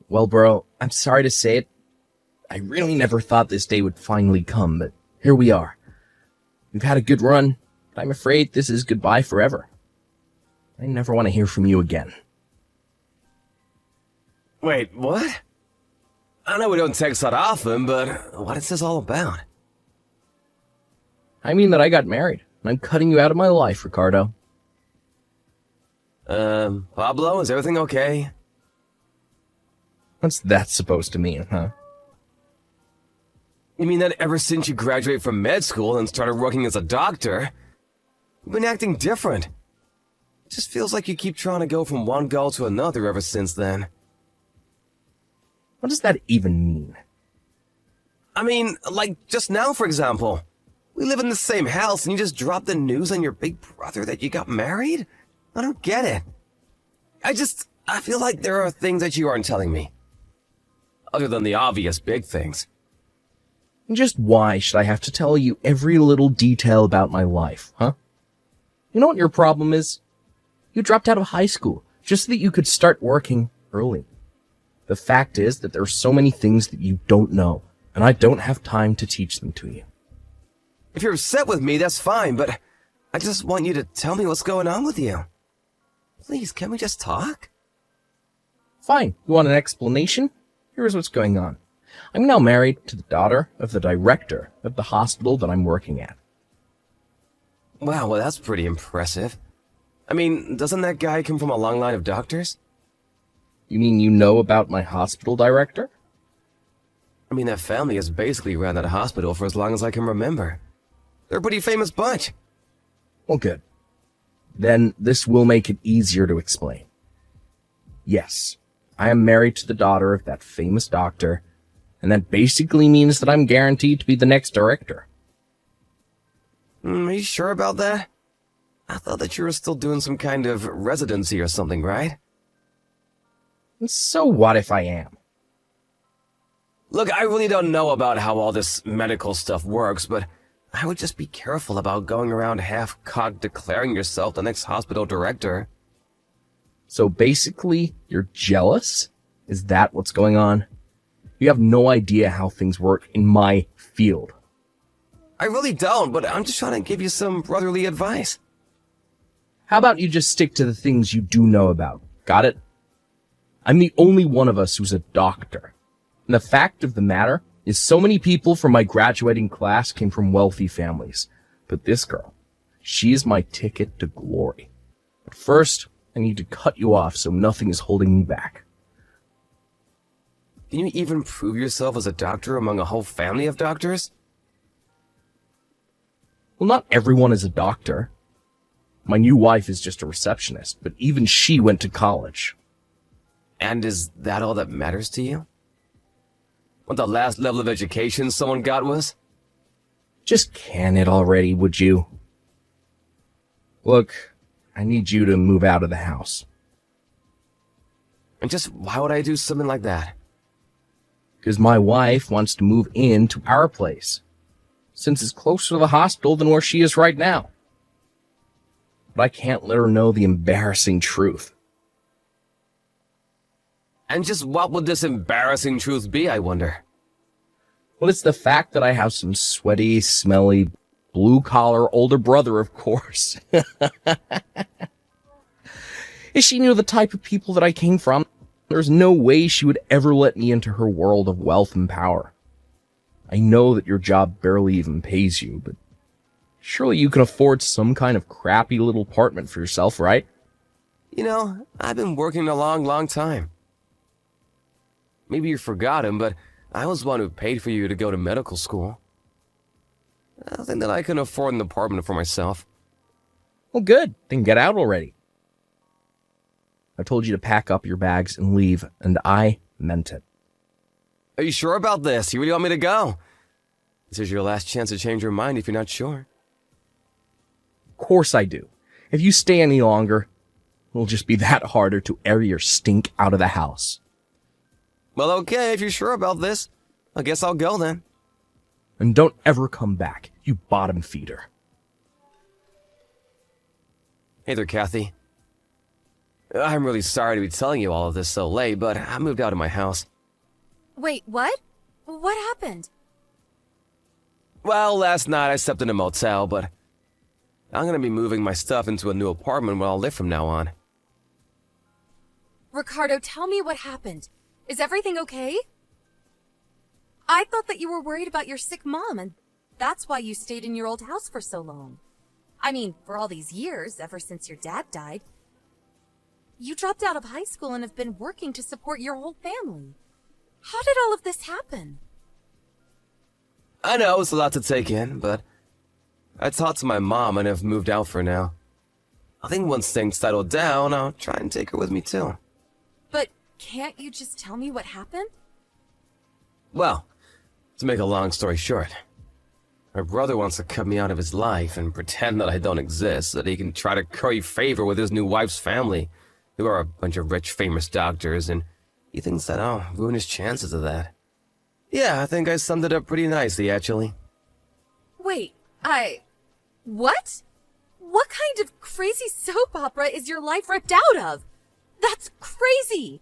Well, bro, I'm sorry to say it. I really never thought this day would finally come, but here we are. We've had a good run, but I'm afraid this is goodbye forever. I never want to hear from you again. Wait, what? I know we don't text that often, but what is this all about? I mean that I got married, and I'm cutting you out of my life, Ricardo. Pablo, is everything okay? What's that supposed to mean, huh? You mean that ever since you graduated from med school and started working as a doctor, you've been acting different. It just feels like you keep trying to go from one goal to another ever since then. What does that even mean? I mean, like just now, for example. We live in the same house and you just dropped the news on your big brother that you got married? I don't get it. I feel like there are things that you aren't telling me. Other than the obvious big things. Just why should I have to tell you every little detail about my life, huh? You know what your problem is? You dropped out of high school just so that you could start working early. The fact is that there are so many things that you don't know, and I don't have time to teach them to you. If you're upset with me, that's fine, but I just want you to tell me what's going on with you. Please, can we just talk? Fine. You want an explanation? Here's what's going on. I'm now married to the daughter of the director of the hospital that I'm working at. Wow, well that's pretty impressive. I mean, doesn't that guy come from a long line of doctors? You mean you know about my hospital director? I mean, that family has basically ran that hospital for as long as I can remember. They're a pretty famous bunch. Well, good. Then this will make it easier to explain. Yes, I am married to the daughter of that famous doctor, and that basically means that I'm guaranteed to be the next director. Are you sure about that? I thought that you were still doing some kind of residency or something, right? So what if I am? Look, I really don't know about how all this medical stuff works, but I would just be careful about going around half-cocked declaring yourself the next hospital director. So basically, you're jealous? Is that what's going on? You have no idea how things work in my field. I really don't, but I'm just trying to give you some brotherly advice. How about you just stick to the things you do know about? Got it? I'm the only one of us who's a doctor. And the fact of the matter is so many people from my graduating class came from wealthy families. But this girl, she is my ticket to glory. But first, I need to cut you off so nothing is holding me back. Can you even prove yourself as a doctor among a whole family of doctors? Well, not everyone is a doctor. My new wife is just a receptionist, but even she went to college. And is that all that matters to you? What the last level of education someone got was? Just can it already, would you? Look, I need you to move out of the house. And just why would I do something like that? Because my wife wants to move into our place, since it's closer to the hospital than where she is right now. But I can't let her know the embarrassing truth. And just what would this embarrassing truth be, I wonder? Well, it's the fact that I have some sweaty, smelly, blue-collar older brother, of course. If she knew the type of people that I came from, there's no way she would ever let me into her world of wealth and power. I know that your job barely even pays you, but surely you can afford some kind of crappy little apartment for yourself, right? You know, I've been working a long time. Maybe you forgot him, but I was the one who paid for you to go to medical school. I think that I can afford an apartment for myself. Well, good. Then get out already. I told you to pack up your bags and leave, and I meant it. Are you sure about this? You really want me to go? This is your last chance to change your mind if you're not sure. Of course I do. If you stay any longer, it'll just be that harder to air your stink out of the house. Well, okay, if you're sure about this, I guess I'll go then. And don't ever come back, you bottom feeder. Hey there, Kathy. I'm really sorry to be telling you all of this so late, but I moved out of my house. Wait, what? What happened? Well, last night I slept in a motel, but I'm gonna be moving my stuff into a new apartment where I'll live from now on. Ricardo, tell me what happened. Is everything okay? I thought that you were worried about your sick mom, and that's why you stayed in your old house for so long. I mean, for all these years, ever since your dad died. You dropped out of high school and have been working to support your whole family. How did all of this happen? I know it's a lot to take in, but I talked to my mom and have moved out for now. I think once things settle down, I'll try and take her with me too. But can't you just tell me what happened? Well, to make a long story short, my brother wants to cut me out of his life and pretend that I don't exist so that he can try to curry favor with his new wife's family, who are a bunch of rich, famous doctors, and he thinks that I'll ruin his chances of that. Yeah, I think I summed it up pretty nicely, actually. Wait, what? What kind of crazy soap opera is your life ripped out of? That's crazy!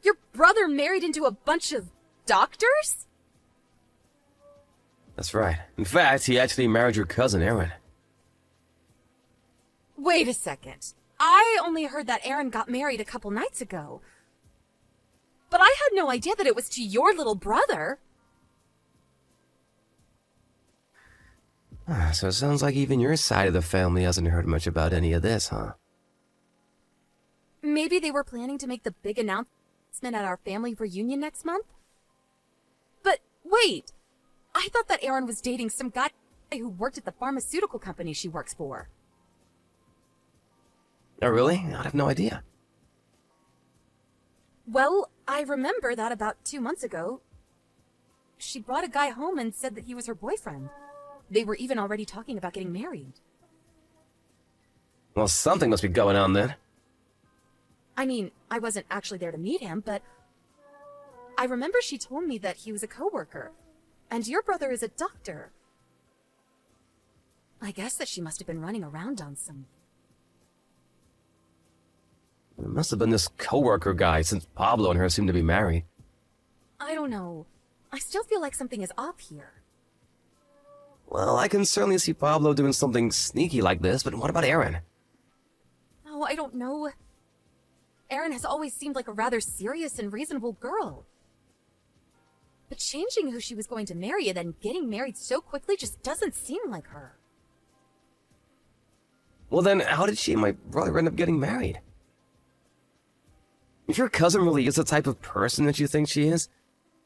Your brother married into a bunch of doctors? That's right. In fact, he actually married your cousin, Erin. Wait a second. I only heard that Erin got married a couple nights ago. But I had no idea that it was to your little brother. So it sounds like even your side of the family hasn't heard much about any of this, huh? Maybe they were planning to make the big announcement at our family reunion next month? But wait! I thought that Erin was dating some guy who worked at the pharmaceutical company she works for. Oh, really? I have no idea. Well, I remember that about 2 months ago, she brought a guy home and said that he was her boyfriend. They were even already talking about getting married. Well, something must be going on then. I mean, I wasn't actually there to meet him, but I remember she told me that he was a coworker, and your brother is a doctor. I guess that she must have been running around on some... It must have been this coworker guy, since Pablo and her seem to be married. I don't know. I still feel like something is off here. Well, I can certainly see Pablo doing something sneaky like this, but what about Erin? Oh, I don't know. Erin has always seemed like a rather serious and reasonable girl. But changing who she was going to marry and then getting married so quickly just doesn't seem like her. Well then, how did she and my brother end up getting married? If your cousin really is the type of person that you think she is,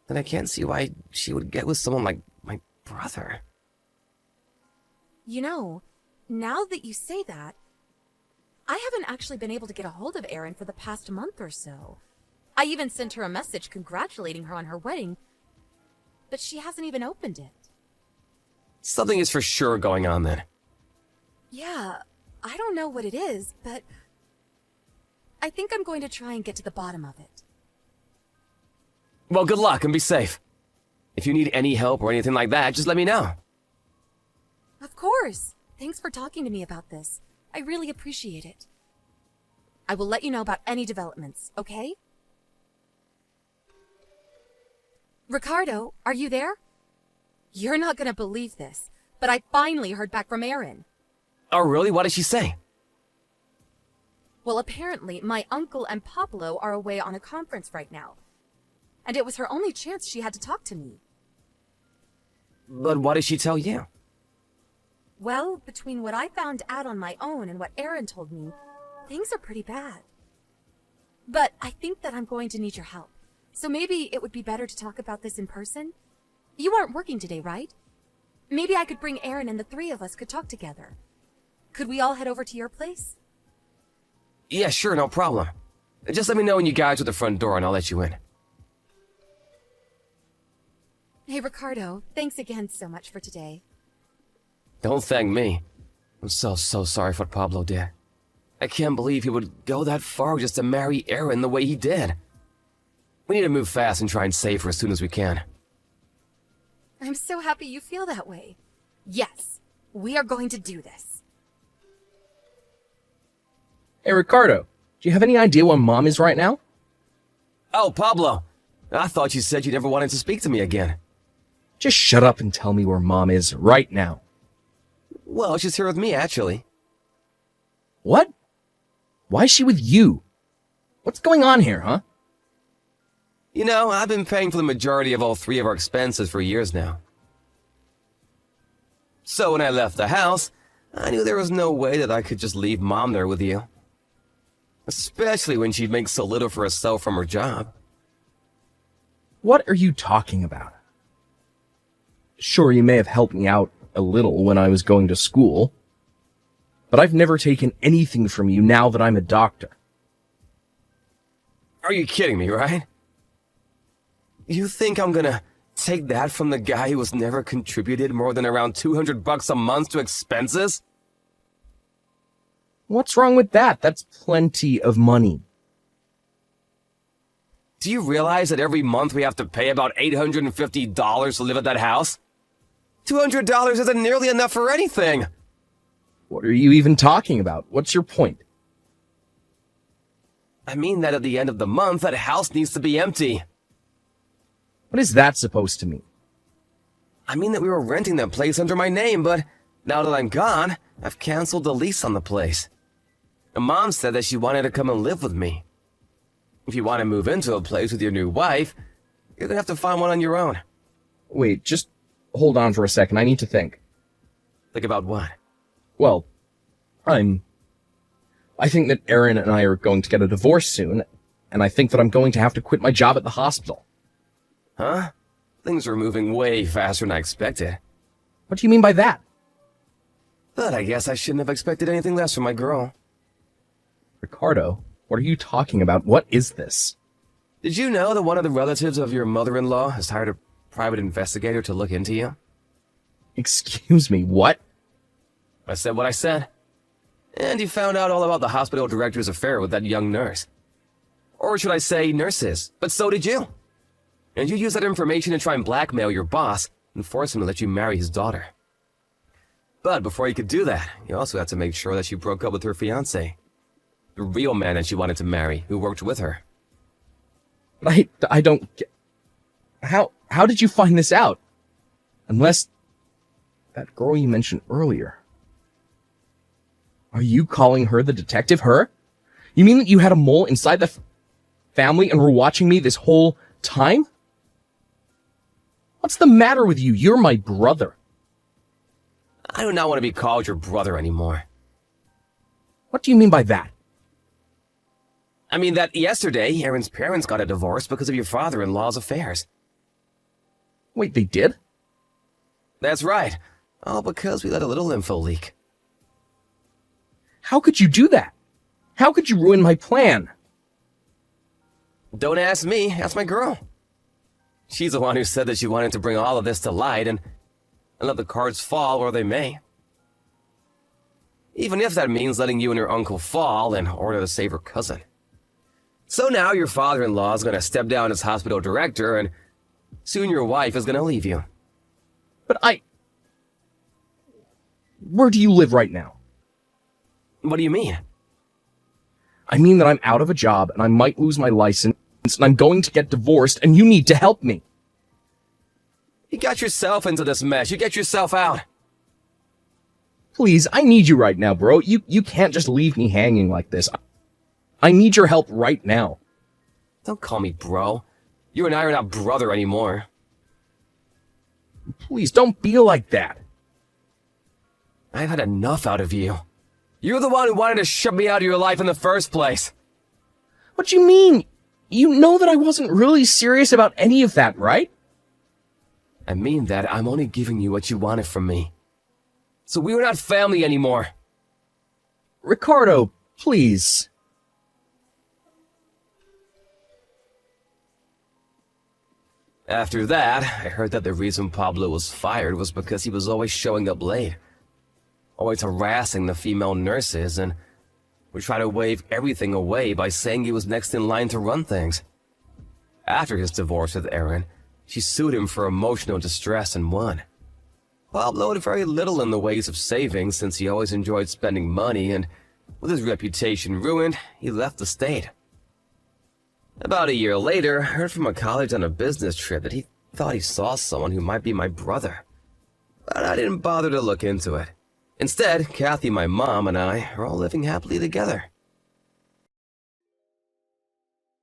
then I can't see why she would get with someone like my brother. You know, now that you say that, I haven't actually been able to get a hold of Erin for the past month or so. I even sent her a message congratulating her on her wedding, but she hasn't even opened it. Something is for sure going on then. Yeah, I don't know what it is, but I think I'm going to try and get to the bottom of it. Well, good luck and be safe. If you need any help or anything like that, just let me know. Of course. Thanks for talking to me about this. I really appreciate it. I will let you know about any developments, okay? Ricardo, are you there? You're not gonna believe this, but I finally heard back from Erin. Oh, really? What did she say? Well, apparently, my uncle and Pablo are away on a conference right now. And it was her only chance she had to talk to me. But what did she tell you? Well, between what I found out on my own and what Erin told me, things are pretty bad. But I think that I'm going to need your help. So maybe it would be better to talk about this in person? You aren't working today, right? Maybe I could bring Erin and the three of us could talk together. Could we all head over to your place? Yeah, sure, no problem. Just let me know when you guys are at the front door and I'll let you in. Hey, Ricardo, thanks again so much for today. Don't thank me. I'm so sorry for what Pablo did. I can't believe he would go that far just to marry Erin the way he did. We need to move fast and try and save her as soon as we can. I'm so happy you feel that way. Yes, we are going to do this. Hey, Ricardo, Do you have any idea where Mom is right now? Oh, Pablo. I thought you said you never wanted to speak to me again. Just shut up and tell me where Mom is right now. Well, she's here with me, actually. What? Why is she with you? What's going on here, huh? You know, I've been paying for the majority of all three of our expenses for years now. So when I left the house, I knew there was no way that I could just leave Mom there with you. Especially when she makes so little for herself from her job. What are you talking about? Sure, you may have helped me out a little when I was going to school, but I've never taken anything from you now that I'm a doctor. Are you kidding me, right? You think I'm gonna take that from the guy who has never contributed more than around $200 a month to expenses? What's wrong with that? That's plenty of money. Do you realize that every month we have to pay about $850 to live at that house? $200 isn't nearly enough for anything. What are you even talking about? What's your point? I mean that at the end of the month, that house needs to be empty. What is that supposed to mean? I mean that we were renting that place under my name, but now that I'm gone, I've canceled the lease on the place. And Mom said that she wanted to come and live with me. If you want to move into a place with your new wife, you're gonna have to find one on your own. Wait, just hold on for a second. I need to think. Think about what? Well, I think that Erin and I are going to get a divorce soon, and I think that I'm going to have to quit my job at the hospital. Huh? Things are moving way faster than I expected. What do you mean by that? But I guess I shouldn't have expected anything less from my girl. Ricardo, what are you talking about? What is this? Did you know that one of the relatives of your mother-in-law has hired a private investigator to look into you? Excuse me, what? I said what I said. And he found out all about the hospital director's affair with that young nurse. Or should I say nurses, but so did you. And you used that information to try and blackmail your boss and force him to let you marry his daughter. But before you could do that, you also had to make sure that she broke up with her fiancé. The real man that she wanted to marry, who worked with her. I don't get... How did you find this out? Unless... that girl you mentioned earlier. Are you calling her the detective? Her? You mean that you had a mole inside the family and were watching me this whole time? What's the matter with you? You're my brother. I do not want to be called your brother anymore. What do you mean by that? I mean that yesterday, Erin's parents got a divorce because of your father-in-law's affairs. Wait, they did? That's right. All because we let a little info leak. How could you do that? How could you ruin my plan? Don't ask me, ask my girl. She's the one who said that she wanted to bring all of this to light and let the cards fall where they may. Even if that means letting you and your uncle fall in order to save her cousin. So now your father-in-law is going to step down as hospital director, and soon your wife is going to leave you. But where do you live right now? What do you mean? I mean that I'm out of a job, and I might lose my license, and I'm going to get divorced, and you need to help me. You got yourself into this mess. You get yourself out. Please, I need you right now, bro. You can't just leave me hanging like this. I need your help right now. Don't call me bro. You and I are not brother anymore. Please, don't be like that. I've had enough out of you. You're the one who wanted to shut me out of your life in the first place. What do you mean? You know that I wasn't really serious about any of that, right? I mean that I'm only giving you what you wanted from me. So we were not family anymore. Ricardo, please. After that, I heard that the reason Pablo was fired was because he was always showing up late. Always harassing the female nurses and would try to wave everything away by saying he was next in line to run things. After his divorce with Erin, she sued him for emotional distress and won. Pablo had very little in the ways of savings since he always enjoyed spending money and With his reputation ruined, he left the state. About a year later, I heard from a college on a business trip that he thought he saw someone who might be my brother. But I didn't bother to look into it. Instead, Kathy, my mom, and I are all living happily together.